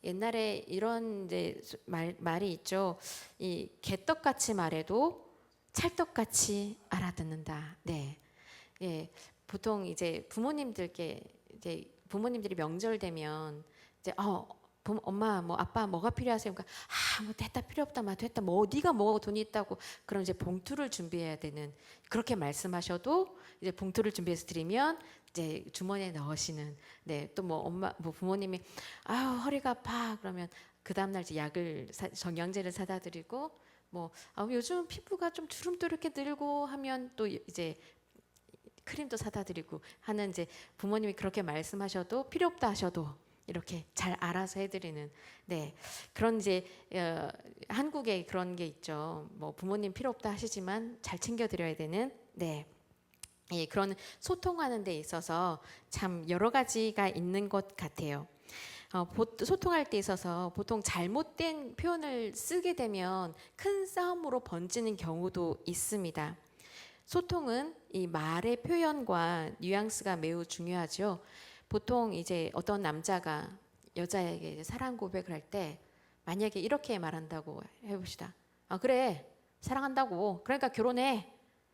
옛날에 이런 이제 말이 있죠. 이 개떡같이 말해도 찰떡같이 알아듣는다. 네. 예. 보통 이제 부모님들께 이제 부모님들이 명절 되면 이제 엄마 뭐 아빠 뭐가 필요하세요? 그러니까 뭐 됐다 필요 없다 마 됐다 뭐 네가 뭐 돈이 있다고 그럼 이제 봉투를 준비해야 되는 그렇게 말씀하셔도 이제 봉투를 준비해서 드리면 이제 주머니에 넣으시는 네 또 뭐 엄마 뭐 부모님이 허리가 아파 그러면 그 다음날 이제 약을 정량제를 사다 드리고 뭐 요즘 피부가 좀 주름도 이렇게 늘고 하면 또 이제 크림도 사다 드리고 하는 이제 부모님이 그렇게 말씀하셔도 필요 없다 하셔도 이렇게 잘 알아서 해드리는 네 그런 이제 한국에 그런 게 있죠. 뭐 부모님 필요 없다 하시지만 잘 챙겨드려야 되는 네 예, 그런 소통하는 데 있어서 참 여러 가지가 있는 것 같아요. 소통할 때 있어서 보통 잘못된 표현을 쓰게 되면 큰 싸움으로 번지는 경우도 있습니다. 소통은 이 말의 표현과 뉘앙스가 매우 중요하죠. 보통 이제 어떤 남자가 여자에게 사랑 고백을 할 때 만약에 이렇게 말한다고 해봅시다. 그래 사랑한다고 그러니까 결혼해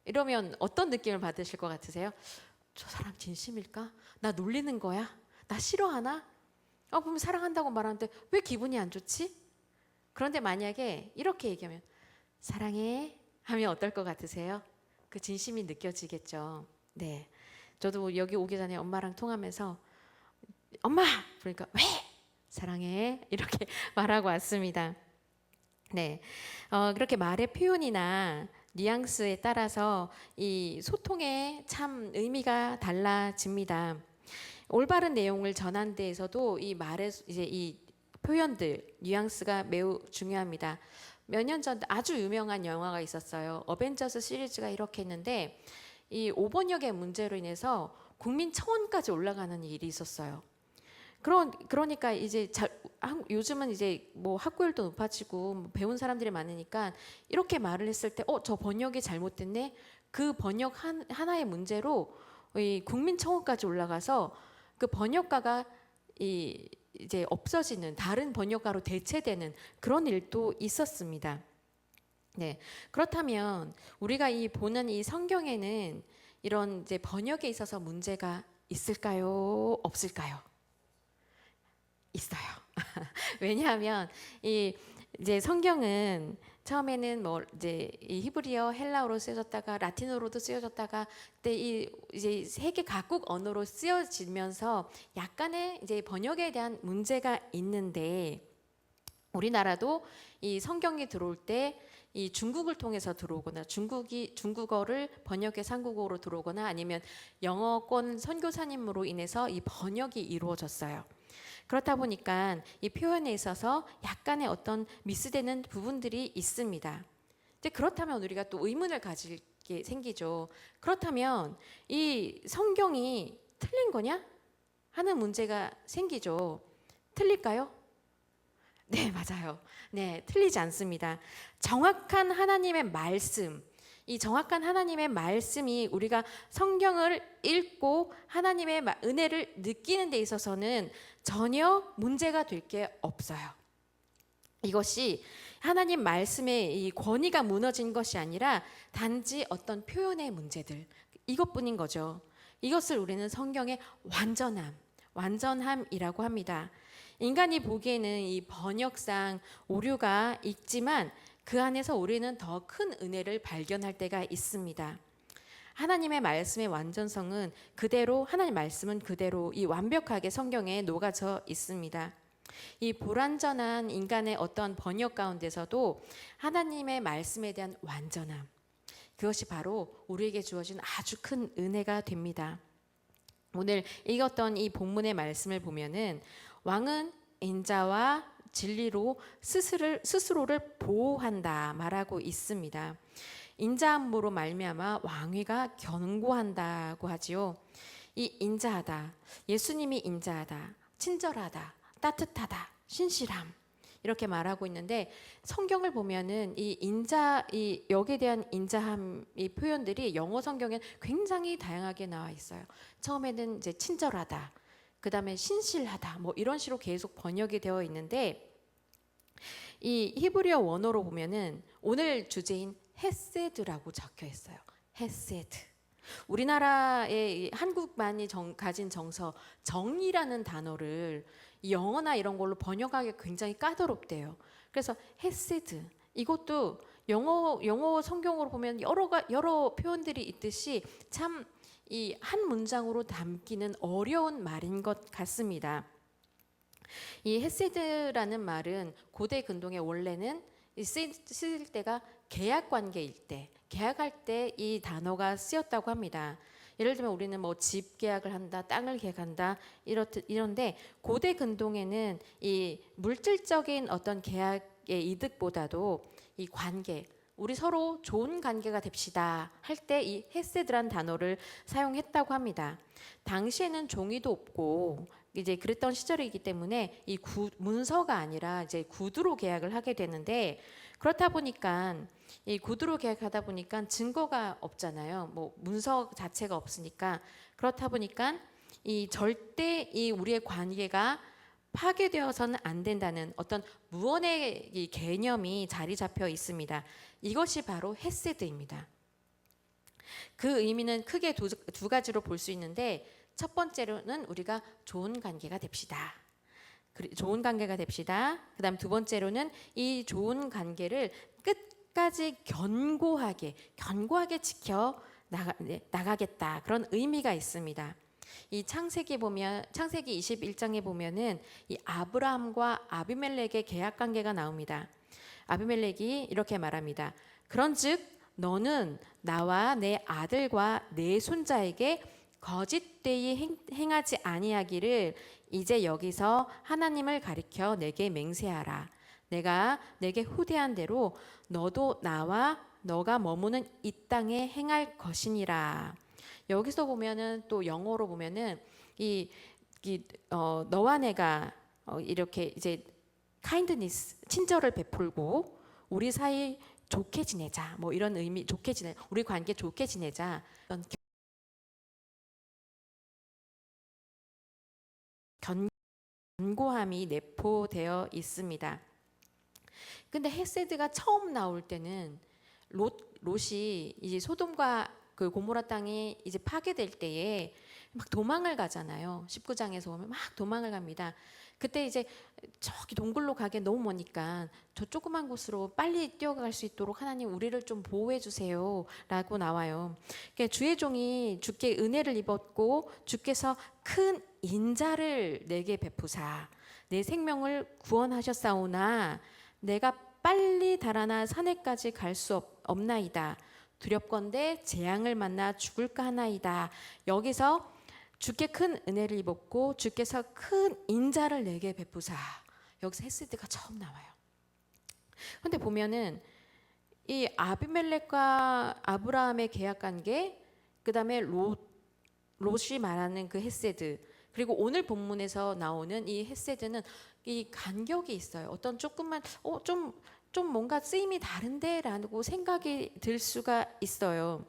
이러면 어떤 느낌을 받으실 것 같으세요? 저 사람 진심일까? 나 놀리는 거야? 나 싫어하나? 그럼 사랑한다고 말하는데 왜 기분이 안 좋지? 그런데 만약에 이렇게 얘기하면 사랑해 하면 어떨 것 같으세요? 그 진심이 느껴지겠죠. 네, 저도 여기 오기 전에 엄마랑 통하면서 엄마! 그러니까 왜? 사랑해 이렇게 말하고 왔습니다. 네, 그렇게 말의 표현이나 뉘앙스에 따라서 이 소통의 참 의미가 달라집니다. 올바른 내용을 전한 데에서도 이 말의 이제 이 표현들, 뉘앙스가 매우 중요합니다. 몇 년 전 아주 유명한 영화가 있었어요. 어벤져스 시리즈가 이렇게 했는데 이 오번역의 문제로 인해서 국민 청원까지 올라가는 일이 있었어요. 그러니까 이제 요즘은 이제 뭐 학구열도 높아지고 뭐 배운 사람들이 많으니까 이렇게 말을 했을 때 저 번역이 잘못됐네. 그 번역 하나의 문제로 이 국민 청원까지 올라가서 그 번역가가 이제 없어지는 다른 번역가로 대체되는 그런 일도 있었습니다. 네. 그렇다면 우리가 보는 이 성경에는 이런 이제 번역에 있어서 문제가 있을까요? 없을까요? 있어요. 왜냐하면 이제 성경은 처음에는 뭐 이제 이 히브리어, 헬라어로 쓰여졌다가 라틴어로도 쓰여졌다가 그때 이제 세계 각국 언어로 쓰여지면서 약간의 이제 번역에 대한 문제가 있는데 우리나라도 이 성경이 들어올 때 이 중국을 통해서 들어오거나 중국어를 번역해서 한국어로 들어오거나 아니면 영어권 선교사님으로 인해서 이 번역이 이루어졌어요. 그렇다 보니까 이 표현에 있어서 약간의 어떤 미스되는 부분들이 있습니다. 이제 그렇다면 우리가 또 의문을 가질 게 생기죠. 그렇다면 이 성경이 틀린 거냐? 하는 문제가 생기죠. 틀릴까요? 네, 맞아요. 네, 틀리지 않습니다. 정확한 하나님의 말씀, 이 정확한 하나님의 말씀이 우리가 성경을 읽고 하나님의 은혜를 느끼는 데 있어서는 전혀 문제가 될 게 없어요. 이것이 하나님 말씀의 이 권위가 무너진 것이 아니라 단지 어떤 표현의 문제들 이것뿐인 거죠. 이것을 우리는 성경의 완전함이라고 합니다. 인간이 보기에는 이 번역상 오류가 있지만 그 안에서 우리는 더 큰 은혜를 발견할 때가 있습니다. 하나님의 말씀의 완전성은 그대로 하나님의 말씀은 그대로 이 완벽하게 성경에 녹아져 있습니다. 이 불완전한 인간의 어떤 번역 가운데서도 하나님의 말씀에 대한 완전함 그것이 바로 우리에게 주어진 아주 큰 은혜가 됩니다. 오늘 읽었던 이 본문의 말씀을 보면은 왕은 인자와 진리로 스스로를 보호한다 말하고 있습니다. 인자함으로 말미암아 왕위가 견고한다고 하지요. 이 인자하다, 예수님이 인자하다, 친절하다, 따뜻하다, 신실함 이렇게 말하고 있는데 성경을 보면은 이 여기에 대한 인자함 이 표현들이 영어 성경엔 굉장히 다양하게 나와 있어요. 처음에는 이제 친절하다. 그다음에 신실하다, 뭐 이런 식으로 계속 번역이 되어 있는데, 이 히브리어 원어로 보면은 오늘 주제인 헤세드라고 적혀 있어요. 헤세드. 우리나라의 한국만이 가진 정서, 정이라는 단어를 영어나 이런 걸로 번역하기 굉장히 까다롭대요. 그래서 헤세드, 이것도 영어 성경으로 보면 여러 표현들이 있듯이 참 이 한 문장으로 담기는 어려운 말인 것 같습니다. 이 헤세드라는 말은 고대 근동에 원래는 쓰일 때가 계약 관계일 때, 계약할 때 이 단어가 쓰였다고 합니다. 예를 들면 우리는 뭐 집 계약을 한다, 땅을 계약한다, 이런데 고대 근동에는 이 물질적인 어떤 계약의 이득보다도 이 관계, 우리 서로 좋은 관계가 됩시다 할 때 이 헤세드란 단어를 사용했다고 합니다. 당시에는 종이도 없고 이제 그랬던 시절이기 때문에 이 문서가 아니라 이제 구두로 계약을 하게 되는데, 그렇다 보니까 이 구두로 계약하다 보니까 증거가 없잖아요. 뭐 문서 자체가 없으니까. 그렇다 보니까 이 절대 이 우리의 관계가 파괴되어서는 안 된다는 어떤 무언의 이 개념이 자리 잡혀 있습니다. 이것이 바로 헤세드입니다. 그 의미는 크게 두 가지로 볼 수 있는데, 첫 번째로는 우리가 좋은 관계가 됩시다. 좋은 관계가 됩시다. 그다음 두 번째로는 이 좋은 관계를 끝까지 견고하게 지켜 나가겠다. 그런 의미가 있습니다. 이 창세기 21장에 보면은 이 아브라함과 아비멜렉의 계약 관계가 나옵니다. 아비멜렉이 이렇게 말합니다. 그런즉 너는 나와 내 아들과 내 손자에게 거짓되이 행하지 아니하기를 이제 여기서 하나님을 가리켜 내게 맹세하라. 내가 내게 후대한 대로 너도 나와 너가 머무는 이 땅에 행할 것이니라. 여기서 보면은 또 영어로 보면은 너와 내가 이렇게 이제 kindness, 친절을 베풀고 우리 사이 좋게 지내자, 뭐 이런 의미, 우리 관계 좋게 지내자, 견고함이 내포되어 있습니다. 근데 헤세드가 처음 나올 때는 롯이 이제 소돔과 그 고모라 땅이 이제 파괴될 때에 막 도망을 가잖아요. 19장에서 보면 막 도망을 갑니다. 그때 이제 저기 동굴로 가기 너무 머니까 저 조그만 곳으로 빨리 뛰어갈 수 있도록 하나님 우리를 좀 보호해 주세요 라고 나와요. 그러니까 주의 종이 주께 은혜를 입었고 주께서 큰 인자를 내게 베푸사 내 생명을 구원하셨사오나 내가 빨리 달아나 산에까지 갈 수 없나이다. 두렵건대 재앙을 만나 죽을까 하나이다. 여기서 주께 큰 은혜를 입었고 주께서 큰 인자를 내게 베푸사. 여기서 헤세드가 처음 나와요. 근데 보면은 이 아비멜렉과 아브라함의 계약 관계, 그다음에 롯이 말하는 그 헤세드, 그리고 오늘 본문에서 나오는 이 헤세드는 이 간격이 있어요. 어떤 조금만 좀 뭔가 쓰임이 다른데라고 생각이 들 수가 있어요.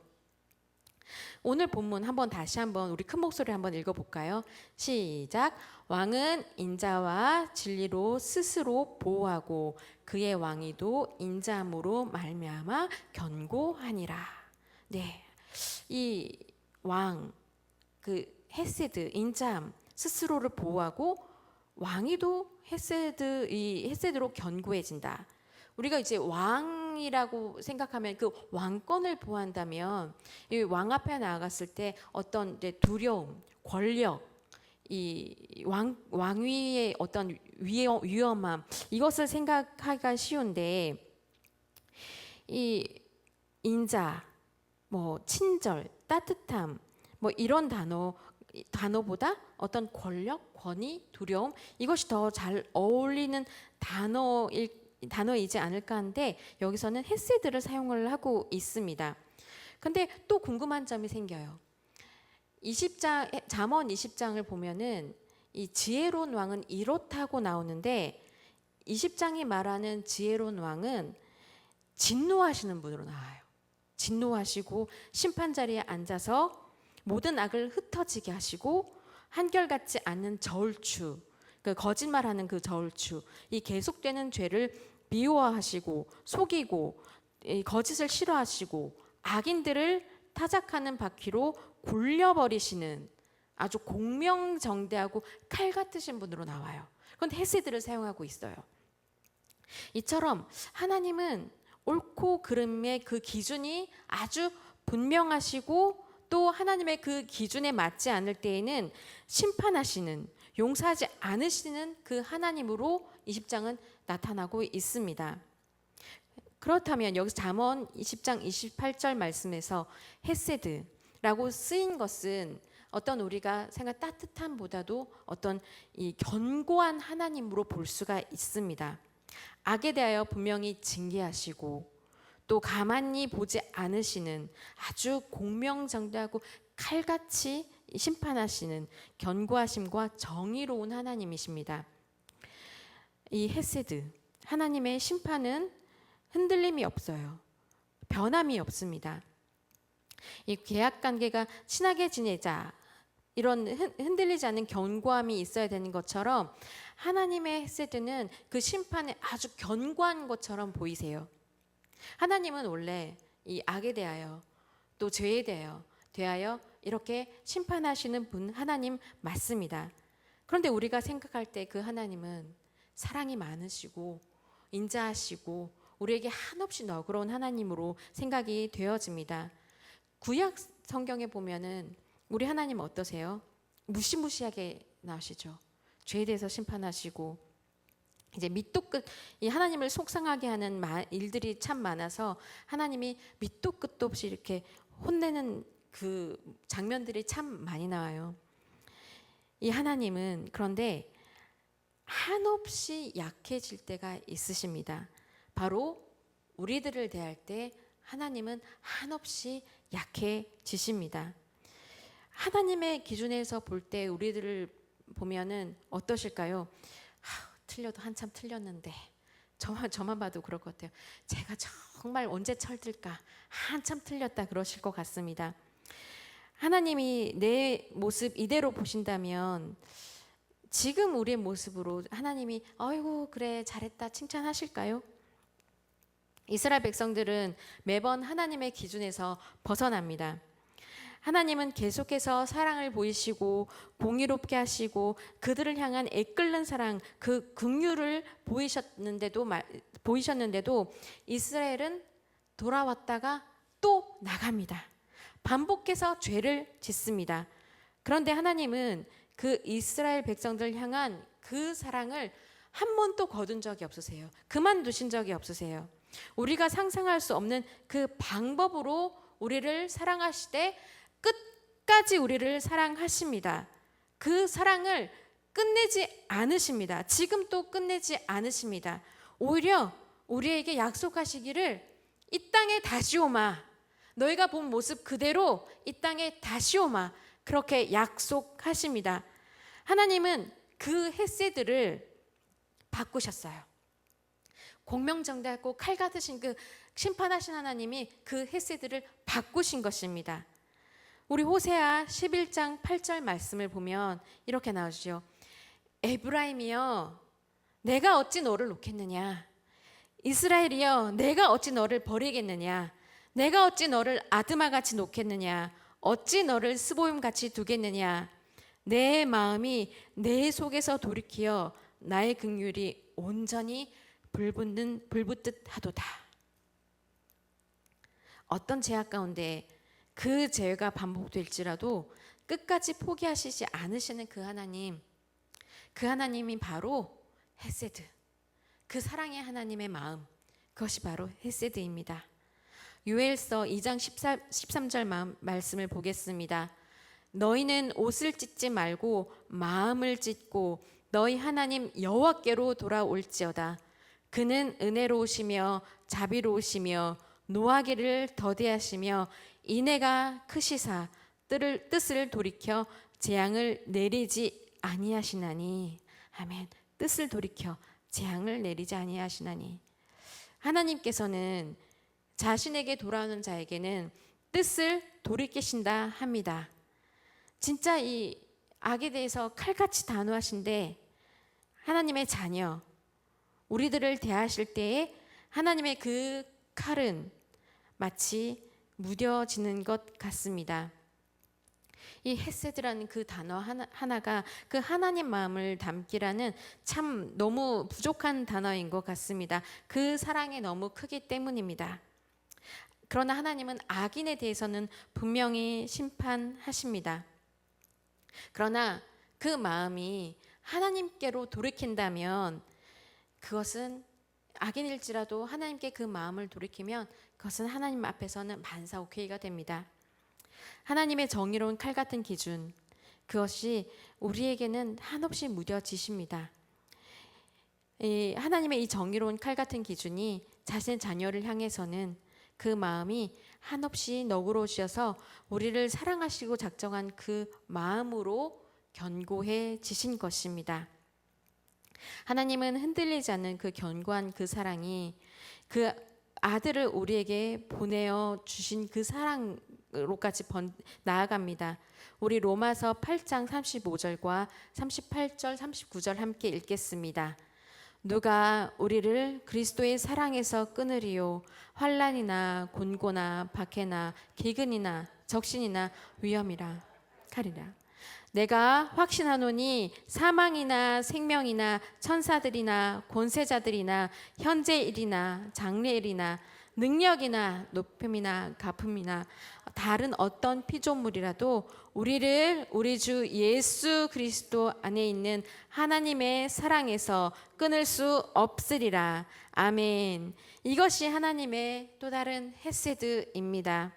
오늘 본문 다시 한번 우리 큰 목소리 한번 읽어볼까요? 시작. 왕은 인자와 진리로 스스로 보호하고 그의 왕위도 인자함으로 말미암아 견고하니라. 네, 이 왕, 그 헤세드, 인자함, 스스로를 보호하고 왕위도 헤세드로 견고해진다. 우리가 이제 왕이라고 생각하면 그 왕권을 보호한다면 이 왕 앞에 나아갔을 때 어떤 이제 두려움, 권력, 이 왕위의 어떤 위험함, 이것을 생각하기가 쉬운데 이 인자, 뭐 친절, 따뜻함, 뭐 이런 단어보다 어떤 권력, 권위, 두려움, 이것이 더 잘 어울리는 단어이지 않을까 하는데 여기서는 헤세드를 사용을 하고 있습니다. 근데 또 궁금한 점이 생겨요. 잠언 20장을 보면은 이 지혜로운 왕은 이렇다고 나오는데 20장이 말하는 지혜로운 왕은 진노하시는 분으로 나와요. 진노하시고 심판 자리에 앉아서 모든 악을 흩어지게 하시고 한결같지 않는 저울추, 그 거짓말하는 그 저울추, 이 계속되는 죄를 미워하시고 속이고 이 거짓을 싫어하시고 악인들을 타작하는 바퀴로 굴려버리시는 아주 공명정대하고 칼 같으신 분으로 나와요. 그런데 헤세드를 사용하고 있어요. 이처럼 하나님은 옳고 그름의 그 기준이 아주 분명하시고 또 하나님의 그 기준에 맞지 않을 때에는 심판하시는, 용서하지 않으시는 그 하나님으로 20장은 나타나고 있습니다. 그렇다면 여기서 잠언 20장 28절 말씀에서 헤세드라고 쓰인 것은 어떤 우리가 생각 따뜻함보다도 어떤 이 견고한 하나님으로 볼 수가 있습니다. 악에 대하여 분명히 징계하시고 또 가만히 보지 않으시는 아주 공명정대하고 칼같이 심판하시는 견고하심과 정의로운 하나님이십니다. 이 헤세드, 하나님의 심판은 흔들림이 없어요. 변함이 없습니다. 이 계약관계가 친하게 지내자, 이런 흔들리지 않는 견고함이 있어야 되는 것처럼 하나님의 헤세드는 그 심판에 아주 견고한 것처럼 보이세요. 하나님은 원래 이 악에 대하여 또 죄에 대하여 이렇게 심판하시는 분 하나님 맞습니다. 그런데 우리가 생각할 때 그 하나님은 사랑이 많으시고 인자하시고 우리에게 한없이 너그러운 하나님으로 생각이 되어집니다. 구약 성경에 보면은 우리 하나님 어떠세요? 무시무시하게 나오시죠. 죄에 대해서 심판하시고 이제 밑도 끝, 이 하나님을 속상하게 하는 일들이 참 많아서 하나님이 밑도 끝도 없이 이렇게 혼내는 그 장면들이 참 많이 나와요. 이 하나님은 그런데 한없이 약해질 때가 있으십니다. 바로 우리들을 대할 때 하나님은 한없이 약해지십니다. 하나님의 기준에서 볼 때 우리들을 보면은 어떠실까요? 틀려도 한참 틀렸는데 저만 봐도 그럴 것 같아요. 제가 정말 언제 철들까? 한참 틀렸다 그러실 것 같습니다. 하나님이 내 모습 이대로 보신다면 지금 우리의 모습으로 하나님이 아이고 그래 잘했다 칭찬하실까요? 이스라엘 백성들은 매번 하나님의 기준에서 벗어납니다. 하나님은 계속해서 사랑을 보이시고 공의롭게 하시고 그들을 향한 애끓는 사랑, 그 긍휼을 보이셨는데도 이스라엘은 돌아왔다가 또 나갑니다. 반복해서 죄를 짓습니다. 그런데 하나님은 그 이스라엘 백성들을 향한 그 사랑을 한 번도 거둔 적이 없으세요. 그만두신 적이 없으세요. 우리가 상상할 수 없는 그 방법으로 우리를 사랑하시되 끝까지 우리를 사랑하십니다. 그 사랑을 끝내지 않으십니다. 지금 또 끝내지 않으십니다. 오히려 우리에게 약속하시기를 이 땅에 다시 오마, 너희가 본 모습 그대로 이 땅에 다시 오마, 그렇게 약속하십니다. 하나님은 그 헤세드를 바꾸셨어요. 공명정대하고 칼 같으신 그 심판하신 하나님이 그 헤세드를 바꾸신 것입니다. 우리 호세아 11장 8절 말씀을 보면 이렇게 나오죠. 에브라임이여 내가 어찌 너를 놓겠느냐, 이스라엘이여 내가 어찌 너를 버리겠느냐, 내가 어찌 너를 아드마같이 놓겠느냐, 어찌 너를 스보임같이 두겠느냐, 내 마음이 내 속에서 돌이키어 나의 긍휼이 온전히 불붙듯 하도다. 어떤 죄악 가운데 그 죄가 반복될지라도 끝까지 포기하시지 않으시는 그 하나님이 바로 헤세드, 그 사랑의 하나님의 마음, 그것이 바로 헤세드입니다. 요엘서 2장 13절 말씀을 보겠습니다. 너희는 옷을 찢지 말고 마음을 찢고 너희 하나님 여호와께로 돌아올지어다. 그는 은혜로우시며 자비로우시며 노하기를 더디하시며 인애가 크시사 뜻을 돌이켜 재앙을 내리지 아니하시나니. 아멘. 뜻을 돌이켜 재앙을 내리지 아니하시나니. 하나님께서는 자신에게 돌아오는 자에게는 뜻을 돌이키신다 합니다. 진짜 이 악에 대해서 칼같이 단호하신데 하나님의 자녀, 우리들을 대하실 때에 하나님의 그 칼은 마치 무뎌지는 것 같습니다. 이 헤세드라는 그 단어 하나가 그 하나님 마음을 담기라는 참 너무 부족한 단어인 것 같습니다. 그 사랑이 너무 크기 때문입니다. 그러나 하나님은 악인에 대해서는 분명히 심판하십니다. 그러나 그 마음이 하나님께로 돌이킨다면 그것은 악인일지라도 하나님께 그 마음을 돌이키면 그것은 하나님 앞에서는 만사오케이가 됩니다. 하나님의 정의로운 칼 같은 기준, 그것이 우리에게는 한없이 무뎌지십니다. 하나님의 이 정의로운 칼 같은 기준이 자신의 자녀를 향해서는 그 마음이 한없이 너그러우셔서 우리를 사랑하시고 작정한 그 마음으로 견고해지신 것입니다. 하나님은 흔들리지 않는 그 견고한 그 사랑이 그 아들을 우리에게 보내어 주신 그 사랑으로까지 나아갑니다. 우리 로마서 8장 35절과 38절 39절 함께 읽겠습니다. 누가 우리를 그리스도의 사랑에서 끊으리요? 환난이나 곤고나 박해나 기근이나 적신이나 위험이라 하리라. 내가 확신하노니 사망이나 생명이나 천사들이나 권세자들이나 현재일이나 장래일이나 능력이나 높음이나 가품이나 다른 어떤 피조물이라도 우리를 우리 주 예수 그리스도 안에 있는 하나님의 사랑에서 끊을 수 없으리라. 아멘. 이것이 하나님의 또 다른 헤세드입니다.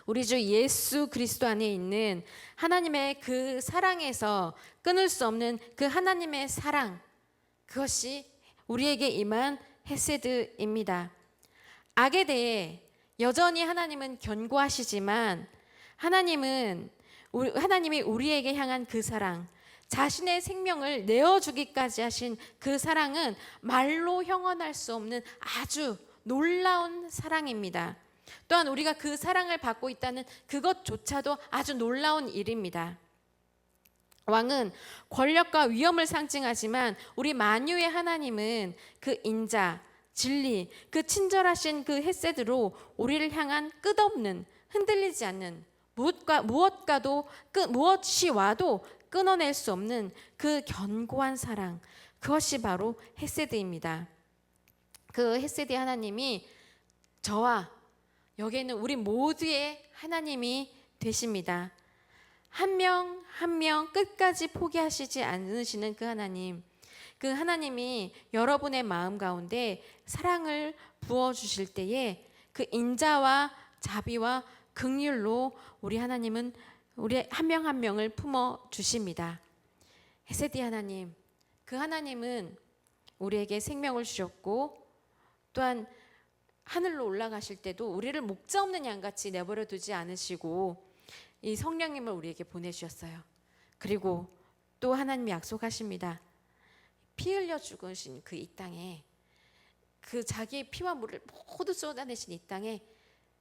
우리 주 예수 그리스도 안에 있는 하나님의 그 사랑에서 끊을 수 없는 그 하나님의 사랑, 그것이 우리에게 임한 헤세드입니다. 악에 대해 여전히 하나님은 견고하시지만 하나님이 우리에게 향한 그 사랑, 자신의 생명을 내어주기까지 하신 그 사랑은 말로 형언할 수 없는 아주 놀라운 사랑입니다. 또한 우리가 그 사랑을 받고 있다는 그것조차도 아주 놀라운 일입니다. 왕은 권력과 위엄을 상징하지만 우리 만유의 하나님은 그 인자, 진리, 그 친절하신 그 헤세드로 우리를 향한 끝없는 흔들리지 않는 무엇이 와도 끊어낼 수 없는 그 견고한 사랑, 그것이 바로 헤세드입니다. 그 헤세드의 하나님이 저와 여기에 있는 우리 모두의 하나님이 되십니다. 한 명 한 명 끝까지 포기하시지 않으시는 그 하나님, 그 하나님이 여러분의 마음 가운데 사랑을 부어주실 때에 그 인자와 자비와 긍휼로 우리 하나님은 우리 한 명 한 명을 품어 주십니다. 헤세드 하나님, 그 하나님은 우리에게 생명을 주셨고 또한 하늘로 올라가실 때도 우리를 목자 없는 양같이 내버려 두지 않으시고 이 성령님을 우리에게 보내주셨어요. 그리고 또 하나님이 약속하십니다. 피 흘려 죽으신 그 이 땅에, 그 자기의 피와 물을 모두 쏟아내신 이 땅에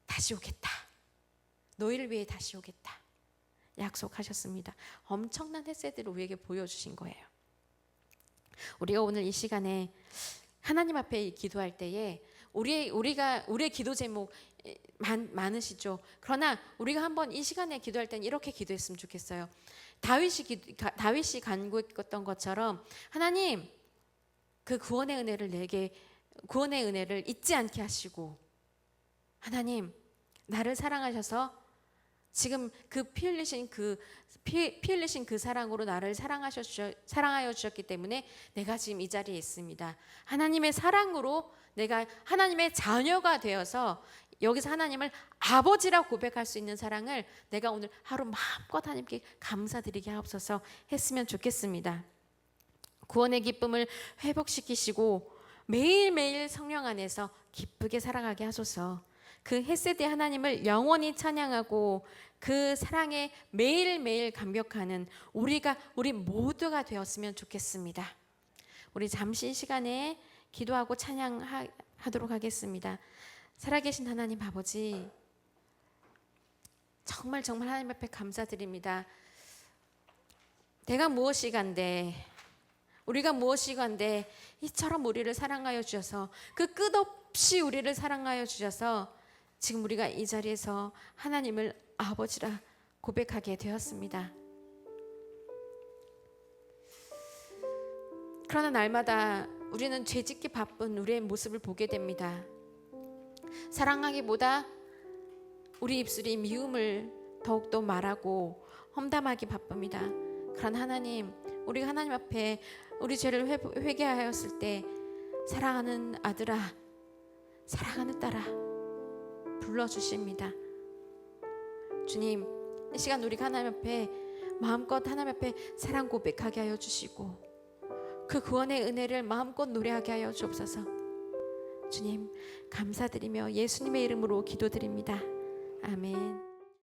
다시 오겠다. 너희를 위해 다시 오겠다. 약속하셨습니다. 엄청난 헤세드를 우리에게 보여주신 거예요. 우리가 오늘 이 시간에 하나님 앞에 기도할 때에 우리의 기도 제목 많으시죠. 그러나 우리가 한번 이 시간에 기도할 때는 이렇게 기도했으면 좋겠어요. 다윗이 간구했던 것처럼 하나님, 그 구원의 은혜를 잊지 않게 하시고, 하나님 나를 사랑하셔서 지금 그 피 흘리신 그 사랑으로 나를 사랑하여 주셨기 때문에 내가 지금 이 자리에 있습니다. 하나님의 사랑으로 내가 하나님의 자녀가 되어서 여기서 하나님을 아버지라고 고백할 수 있는 사랑을 내가 오늘 하루 마음껏 하나님께 감사드리게 하옵소서 했으면 좋겠습니다. 구원의 기쁨을 회복시키시고 매일매일 성령 안에서 기쁘게 살아가게 하소서. 그 헤세드의 하나님을 영원히 찬양하고 그 사랑에 매일매일 감격하는 우리 모두가 되었으면 좋겠습니다. 우리 잠시 이 시간에 기도하고 찬양하도록 하겠습니다. 살아계신 하나님 아버지, 정말 하나님 앞에 감사드립니다. 내가 무엇이간데, 우리가 무엇이간데 이처럼 우리를 사랑하여 주셔서, 그 끝없이 우리를 사랑하여 주셔서 지금 우리가 이 자리에서 하나님을 아버지라 고백하게 되었습니다. 그러나 날마다 우리는 죄짓기 바쁜 우리의 모습을 보게 됩니다. 사랑하기보다 우리 입술이 미움을 더욱더 말하고 험담하기 바쁩니다. 그런 하나님, 우리가 하나님 앞에 우리 죄를 회개하였을 때 사랑하는 아들아, 사랑하는 딸아 불러주십니다. 주님, 이 시간 우리가 하나님 앞에 마음껏 하나님 앞에 사랑 고백하게 하여 주시고 그 구원의 은혜를 마음껏 노래하게 하여 주옵소서. 주님 감사드리며 예수님의 이름으로 기도드립니다. 아멘.